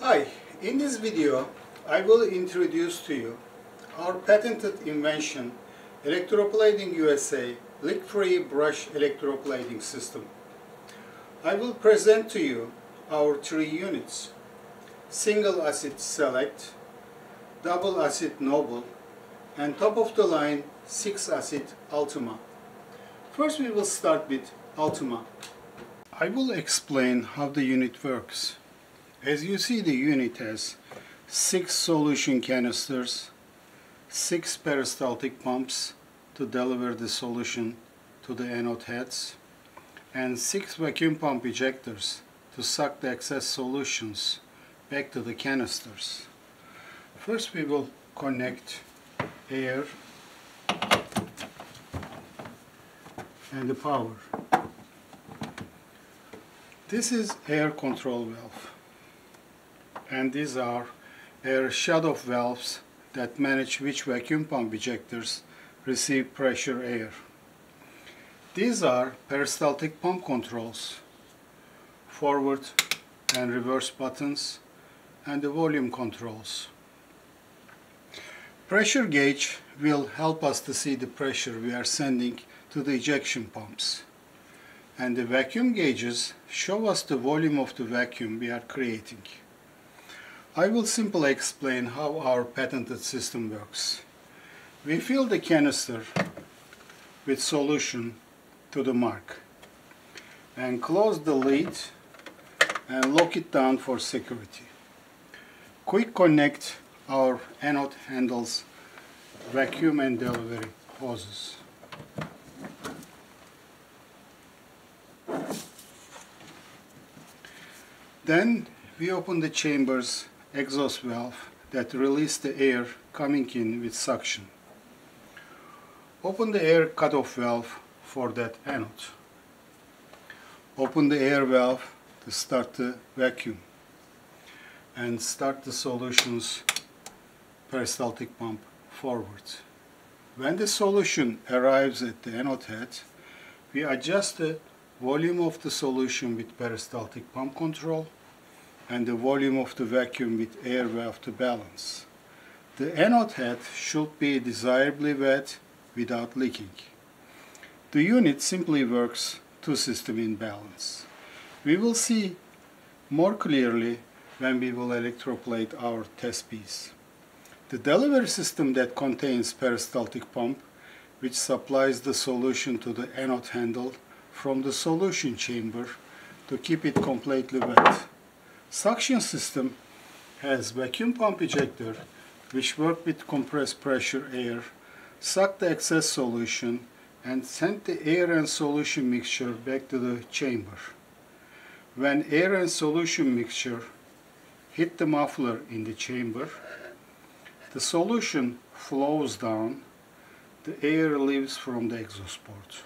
Hi, in this video I will introduce to you our patented invention ElectroplatingUSA leak-free brush electroplating system. I will present to you our three units: single acid select, double acid noble, and top of the line 6 acid ultima. First we will start with ultima. I will explain how the unit works. As you see, the unit has 6 solution canisters, 6 peristaltic pumps to deliver the solution to the anode heads, and 6 vacuum pump ejectors to suck the excess solutions back to the canisters. First we will connect air and the power. This is air control valve, and these are air shut-off valves that manage which vacuum pump ejectors receive pressure air. These are peristaltic pump controls, forward and reverse buttons, and the volume controls. Pressure gauge will help us to see the pressure we are sending to the ejection pumps, and the vacuum gauges show us the volume of the vacuum we are creating. I will simply explain how our patented system works. We fill the canister with solution to the mark and close the lid and lock it down for security. Quick connect our anode handles, vacuum and delivery hoses. Then we open the chamber's exhaust valve that releases the air coming in with suction. Open the air cutoff valve for that anode. Open the air valve to start the vacuum and start the solution's peristaltic pump forward. When the solution arrives at the anode head, we adjust the volume of the solution with peristaltic pump control and the volume of the vacuum with air valve to balance. The anode head should be desirably wet without leaking. The unit simply works two systems in balance. We will see more clearly when we will electroplate our test piece. The delivery system that contains peristaltic pump, which supplies the solution to the anode handle from the solution chamber to keep it completely wet. Suction system has vacuum pump ejector which work with compressed pressure air, suck the excess solution and send the air and solution mixture back to the chamber. When air and solution mixture hit the muffler in the chamber, the solution flows down, the air leaves from the exhaust port.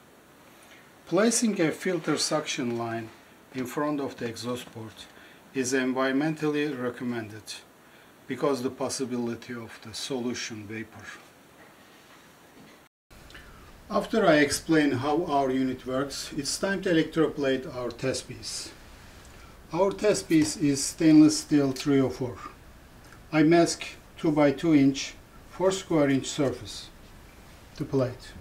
Placing a filter suction line in front of the exhaust port is environmentally recommended because the possibility of the solution vapor. After I explain how our unit works, it's time to electroplate our test piece. Our test piece is stainless steel 304. I mask 2 by 2 inch 4 square inch surface to plate.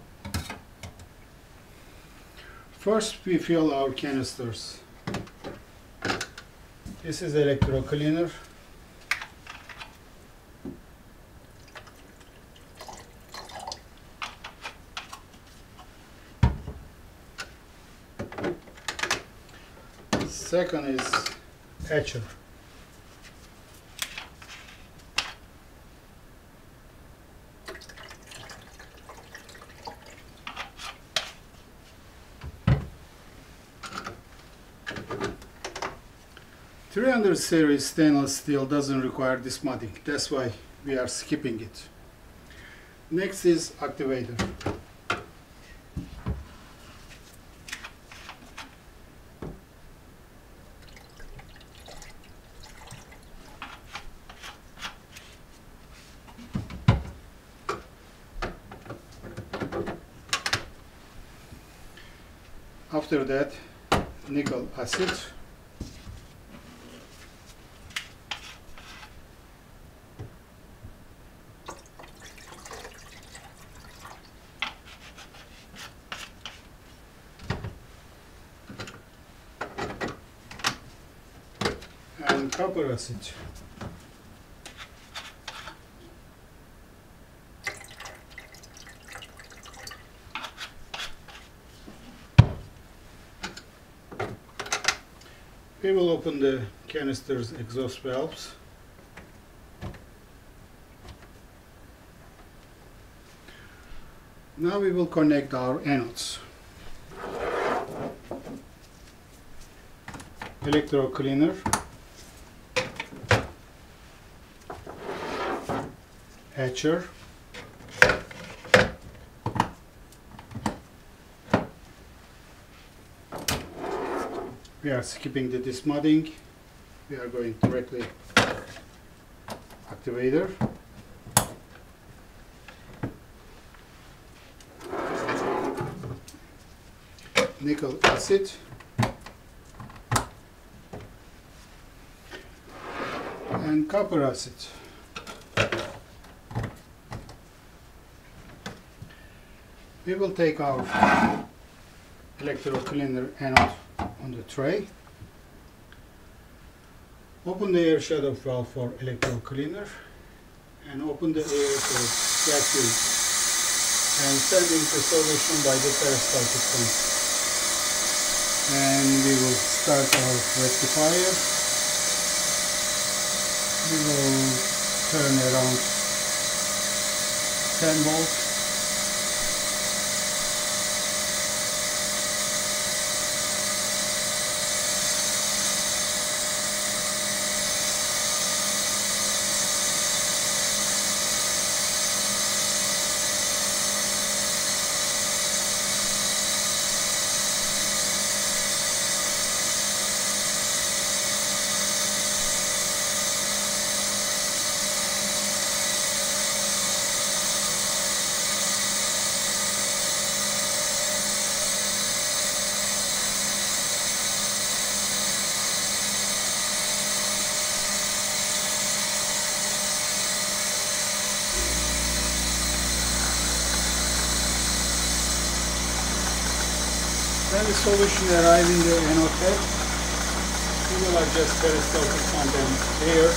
First we fill our canisters. This is electro cleaner. Second is etcher. .300 series stainless steel doesn't require this mudding, that's why we are skipping it. Next is activator. After that, nickel acid. and copper acid. We will open the canister's exhaust valves. Now we will connect our anodes. Electro cleaner, etcher, we are skipping the dismudding, we are going directly activator, nickel acid, and copper acid. We will take our electro cleaner anode on the tray, open the air shut-off valve for electro cleaner, and open the air for vacuum, and sending the solution by the peristaltic pump. And we will start our rectifier. We will turn around 10 volts. When the solution arrives in the anode head, we will adjust peristaltic pump and air.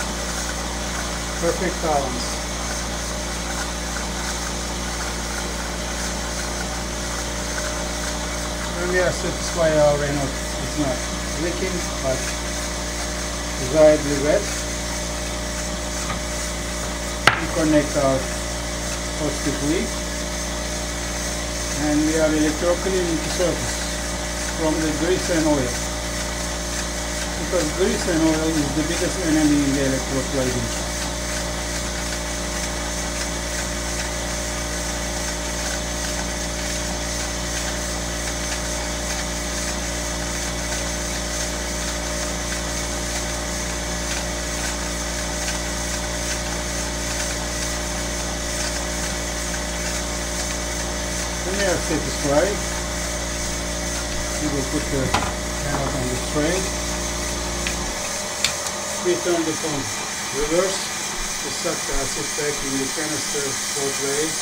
Perfect balance. When we are satisfied our anode is not leaking but desiredly wet, we connect our positive lead and we are electro-cleaning the surface from the grease and oil, because grease and oil is the biggest enemy in the electroplating. When we are satisfied, we will put the anode on the tray. We turn the pump reverse to suck the acid back in the canister both ways.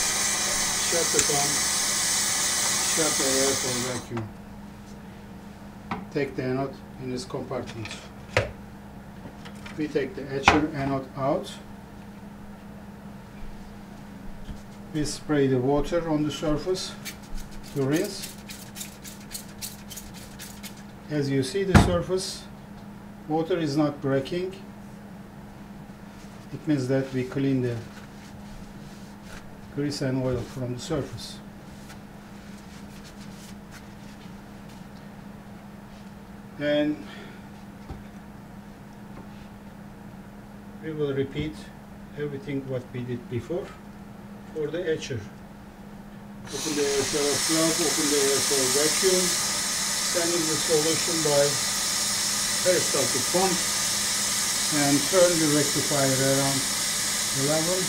Shut the pump, shut the air for vacuum. Take the anode in this compartment. We take the etcher anode out. We spray the water on the surface to rinse. As you see the surface, water is not breaking. It means that we clean the grease and oil from the surface. And we will repeat everything what we did before for the etcher. Open the air shut-off valve, open the air for vacuum, sending the solution by peristaltic pump, and turn the rectifier around 11.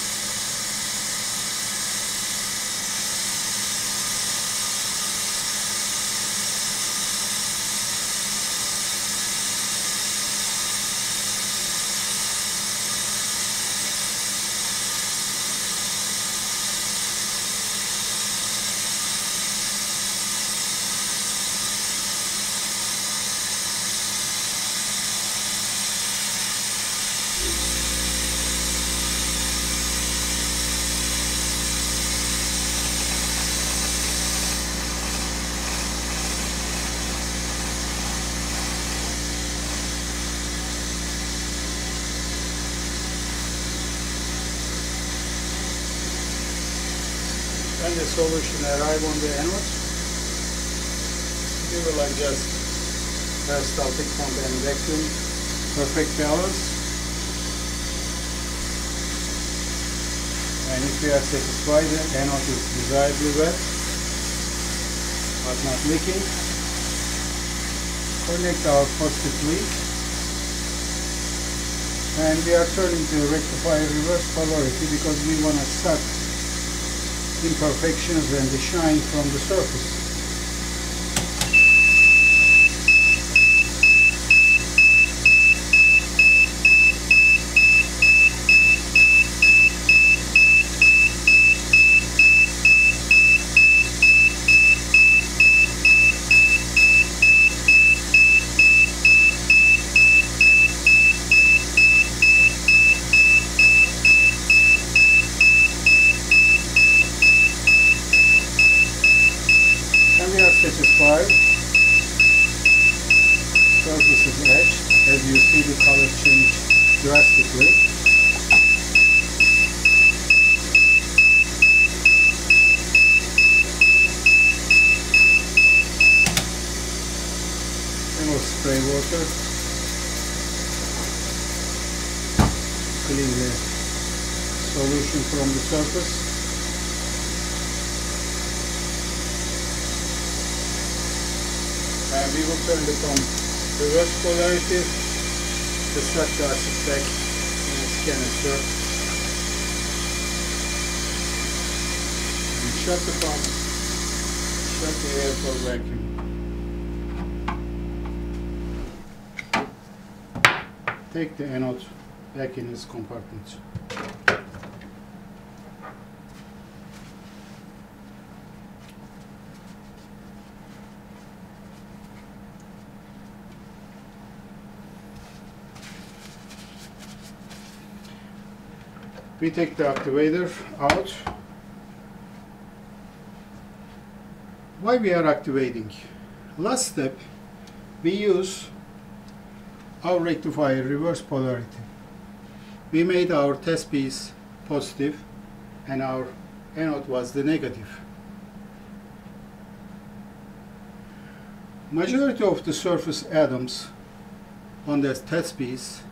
the solution arrive on the anode, we will adjust peristaltic pump and vacuum perfect balance. And if we are satisfied the anode is desirably wet but not leaking, connect our positive lead, and we are turning to rectifier reverse polarity because we want to suck imperfections and the shine from the surface. And we are satisfied. Surface is etched. As you see, the color changed drastically. And we'll spray water, clean the solution from the surface. And we will turn it on reverse polarity to suck the acid back in its canister. And shut the pump, shut the air for vacuum. Take the anode back in its compartment. We take the activator out. Why we are activating? Last step, we use our rectifier reverse polarity. We made our test piece positive and our anode was the negative. Majority of the surface atoms on the test piece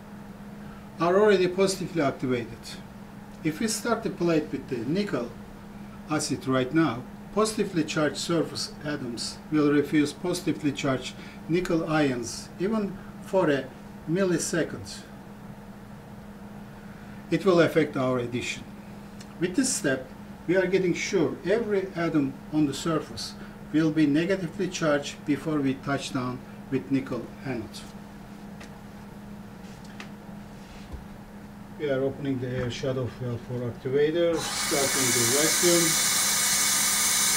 are already positively activated. If we start the plate with the nickel acid right now, positively charged surface atoms will refuse positively charged nickel ions even for a millisecond. It will affect our addition. With this step, we are getting sure every atom on the surface will be negatively charged before we touch down with nickel anode. We are opening the air shut-off valve for activator, starting the vacuum,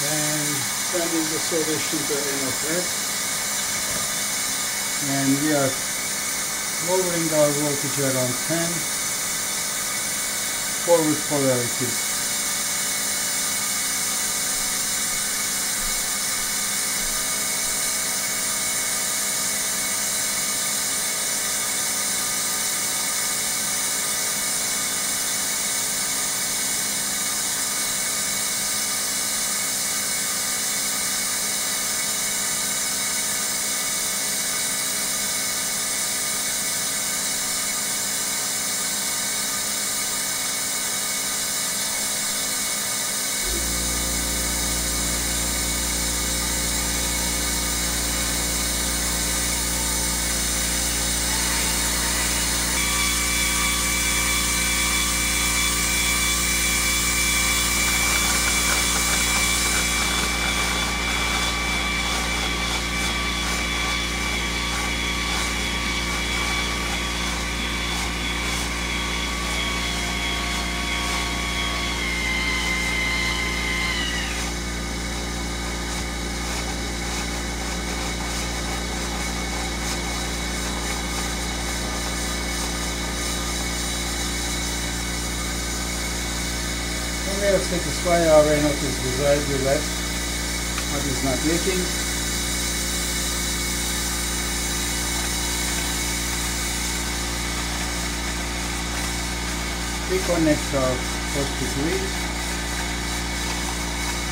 and sending the solution to anode head. And we are lowering our voltage around 10 forward polarity. We have satisfied our anode is desirably wet, but is not leaking. We connect our positive lead.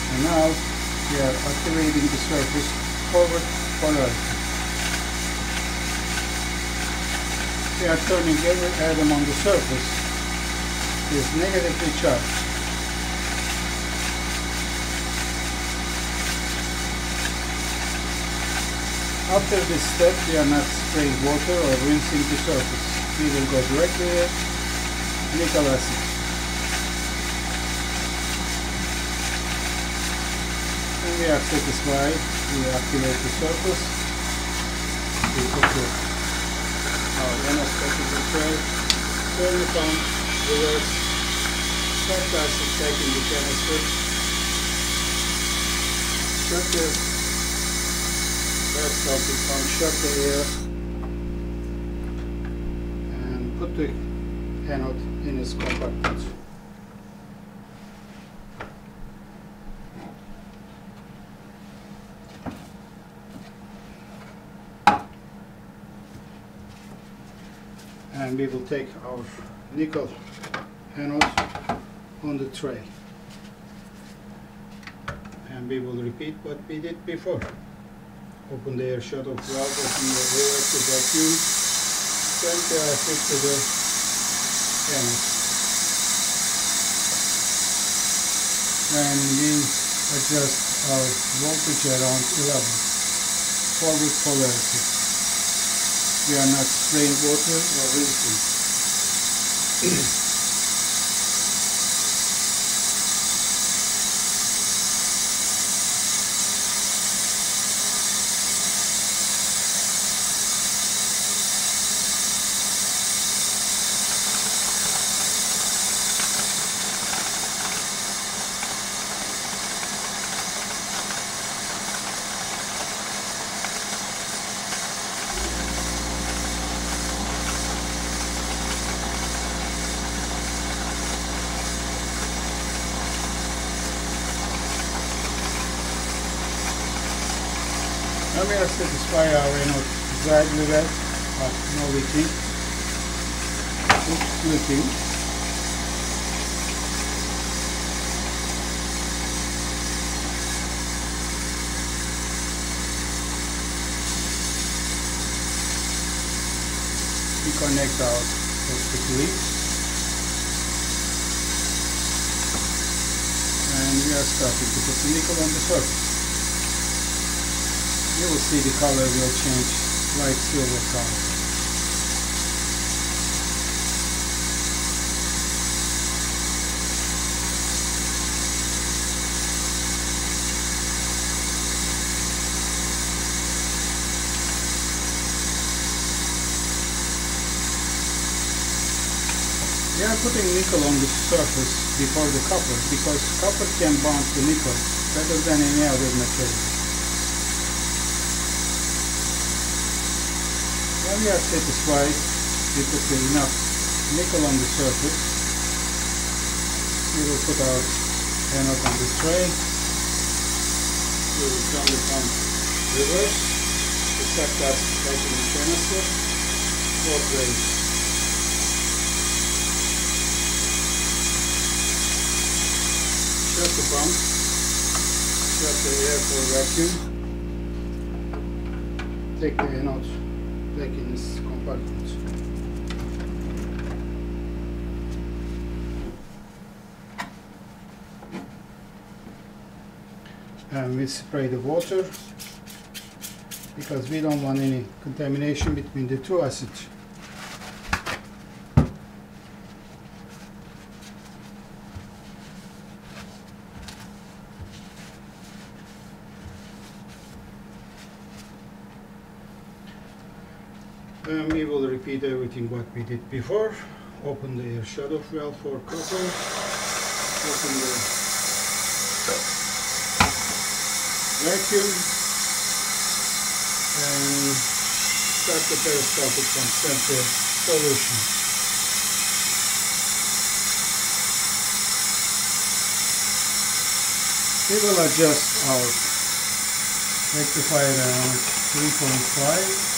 And now we are activating the surface forward polarity. We are turning every atom on the surface is negatively charged. After this step, we are not spraying water or rinsing the surface. We will go directly with nickel acid. When we are satisfied, we activate the surface. We put our NS packaging tray, turn it on, reverse, start the acid back in the canister, shut the air salting pump, shut the air, and put the anode in its compartment. And we will take our nickel anode on the tray, and we will repeat what we did before. Open the air shut-off valve, open the air exit vacuum, send the acid to the anode, and we adjust our voltage around 11, forward polarity. We are not spraying water or rinsing. Now we are satisfied our anode exactly well, no leaking, it's leaking. We connect our plastic leads, and we are starting to put the nickel on the surface. You will see the color will change, light silver color. We are putting nickel on the surface before the copper because copper can bond to nickel better than any other material. When we are satisfied, we put enough nickel on the surface. We will put our anode on the tray. We will turn the pump reverse. The set gas back in the canister. Four drains. Shut the pump. Shut the air for vacuum. Take the anode back in this compartment. And we spray the water because we don't want any contamination between the two acids. And we will repeat everything what we did before. Open the air shut-off valve for copper. Open the vacuum. And start the peristaltic pump. Send the solution. We will adjust our rectifier around 3.5.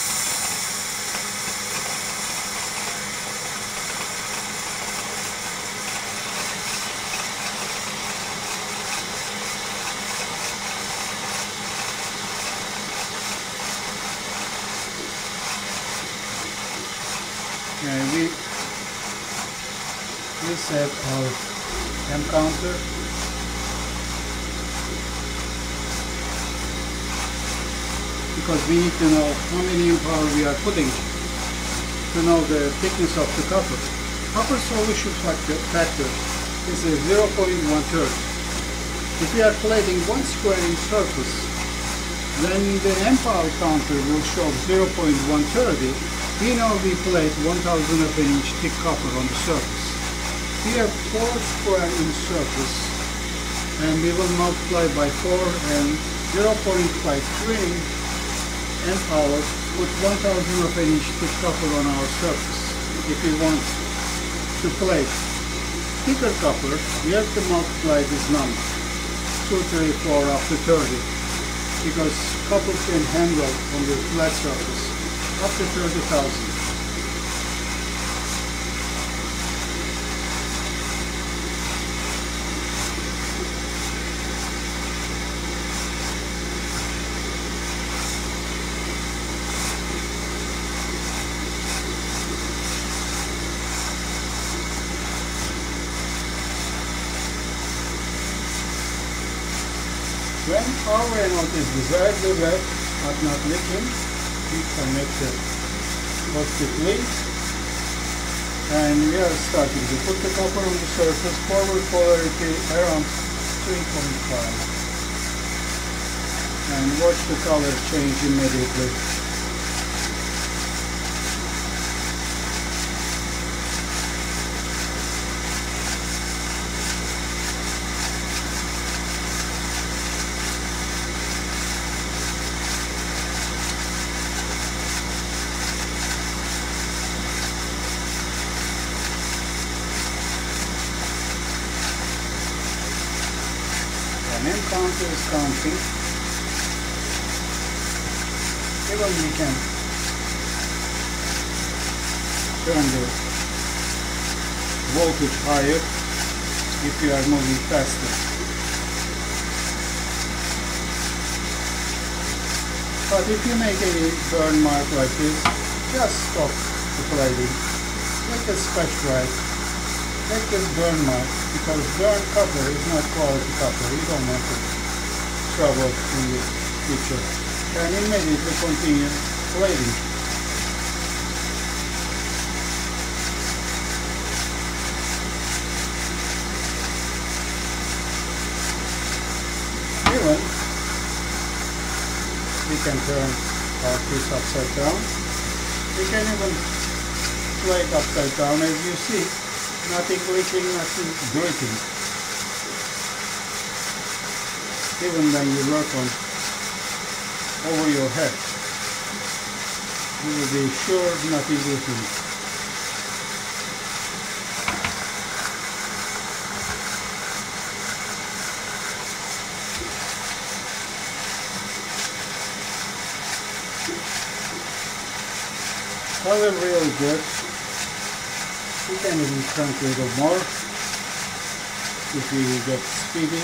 we set our amp counter. Because we need to know how many amp hour we are putting to know the thickness of the copper. Copper solution factor is a 0.1/3. If we are plating 1 square inch surface, then the amp hour counter will show 0.130. We know we plate 1,000 of an inch thick copper on the surface. We have 4 square inch surface, and we will multiply by 4 and 0.53 amp hour, put 1,000 of an inch thick copper on our surface. If we want to plate thicker copper, we have to multiply this number, 2, 3, 4 up to 30, because copper can handle on the flat surface up to 30,000. When our anode is desirably wet but not leaking, we connect the positive lead, and we are starting to put the copper on the surface, forward polarity around 3.5, and watch the color change immediately. And counter is counting. Even we can turn the voltage higher if you are moving faster. But if you make any burn mark like this, just stop the plating. Make a scratch right. Take this burn mark, because burn copper is not quality copper. You don't want to trouble in the future. And immediately continue plating. Even we can turn our piece upside down. We can even plate upside down, as you see. Nothing leaking, nothing gritting. Even when you work on over your head, you will be sure nothing leaking. Color really good. We can even crank a little more if we get speedy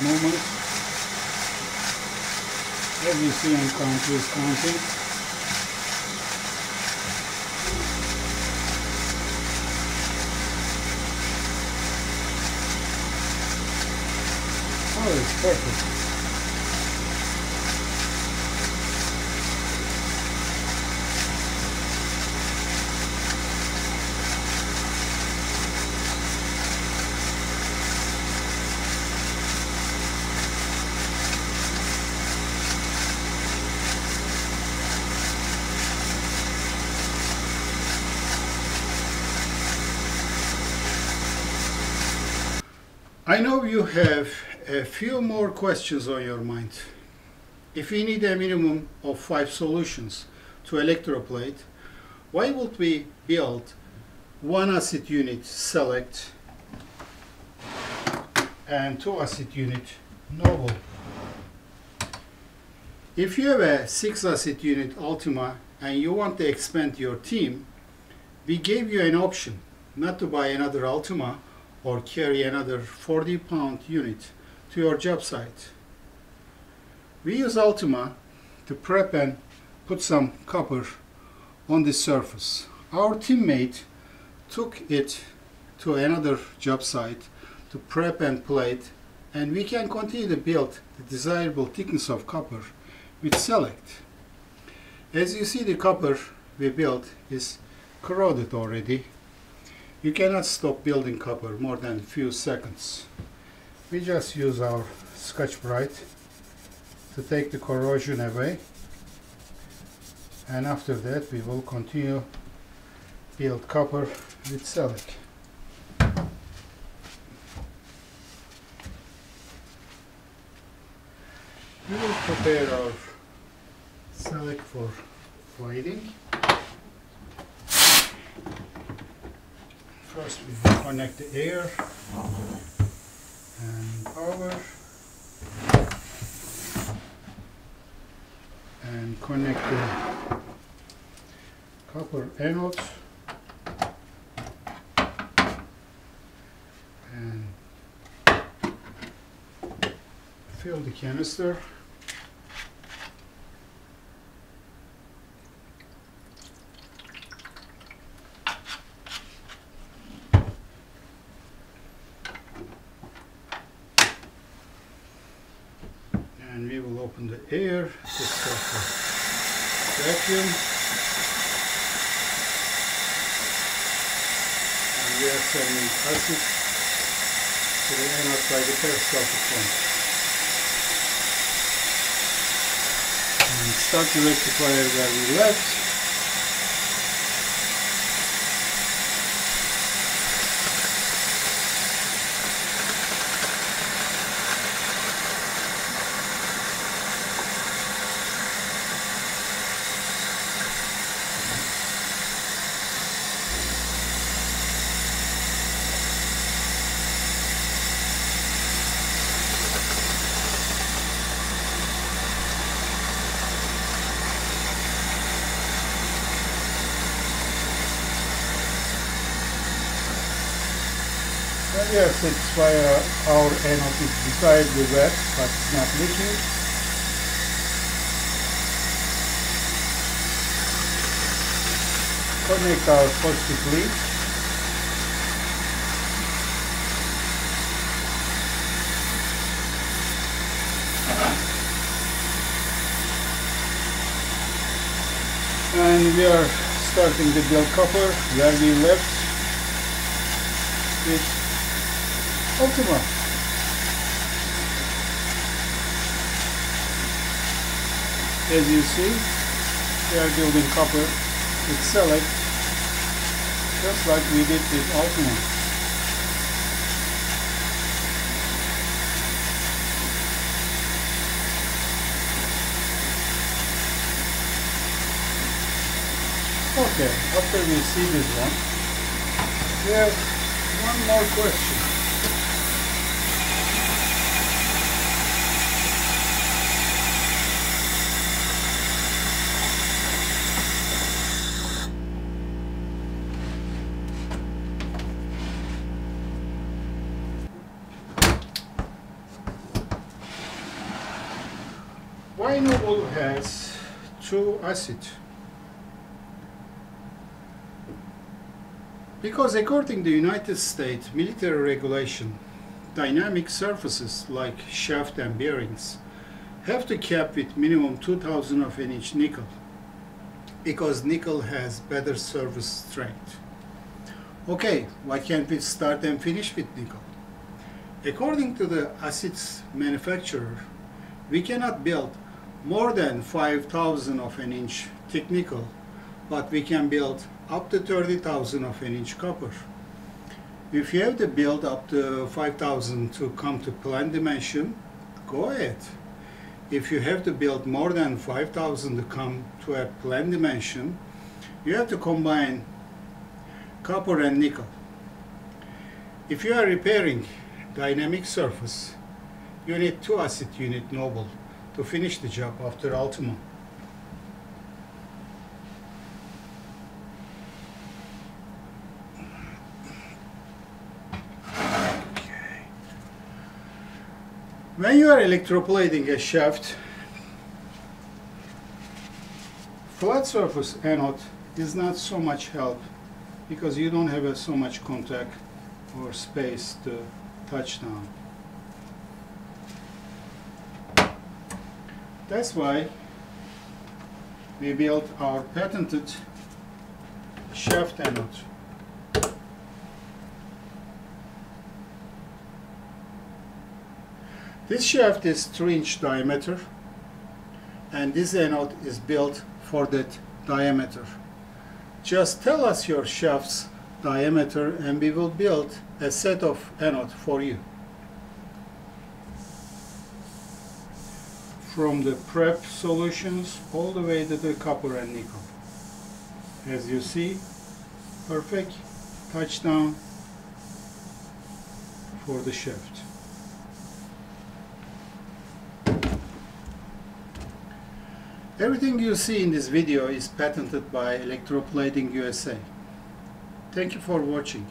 movement. As you see, and counter is counting. Oh, it's perfect. I know you have a few more questions on your mind. If we need a minimum of 5 solutions to electroplate, why would we build one acid unit select and 2 acid unit noble? If you have a 6 acid unit Ultima and you want to expand your team, we gave you an option not to buy another Ultima or carry another 40-pound unit to your job site. We use Ultima to prep and put some copper on the surface. Our teammate took it to another job site to prep and plate, and we can continue to build the desirable thickness of copper with Select. As you see, the copper we built is corroded already. You cannot stop building copper more than a few seconds. We just use our Scotch-Brite to take the corrosion away, and after that we will continue build copper with Select. We will prepare our Select for plating. First we will connect the air and power, and connect the copper anode and fill the canister. And we will open the air to start the vacuum. And we are sending acid to the anode by the peristaltic pump. And start the rectifier where we left. Well, yes, it's why our anode is decidedly wet, but it's not leaking. Connect our positive lead. And we are starting to build copper where we left with Ultima. As you see, we are building copper with Select, just like we did with Ultima. Okay, after we see this one, we have one more question. Why Noble has two acids? Because according to United States military regulation, dynamic surfaces like shaft and bearings have to cap with minimum 2000 of an inch nickel, because nickel has better surface strength. Okay, why can't we start and finish with nickel? According to the acids manufacturer, we cannot build more than 5000 of an inch thick nickel, but we can build up to 30,000 of an inch copper. If you have to build up to 5,000 to come to plan dimension, go ahead. If you have to build more than 5,000 to come to a plan dimension, you have to combine copper and nickel. If you are repairing dynamic surface, you need 2 acid unit Noble to finish the job after Ultima. When you are electroplating a shaft, flat surface anode is not so much help because you don't have so much contact or space to touch down. That's why we built our patented shaft anode. This shaft is 3-inch diameter, and this anode is built for that diameter. Just tell us your shaft's diameter and we will build a set of anode for you. From the prep solutions all the way to the copper and nickel. As you see, perfect touchdown for the shaft. Everything you see in this video is patented by ElectroplatingUSA. Thank you for watching.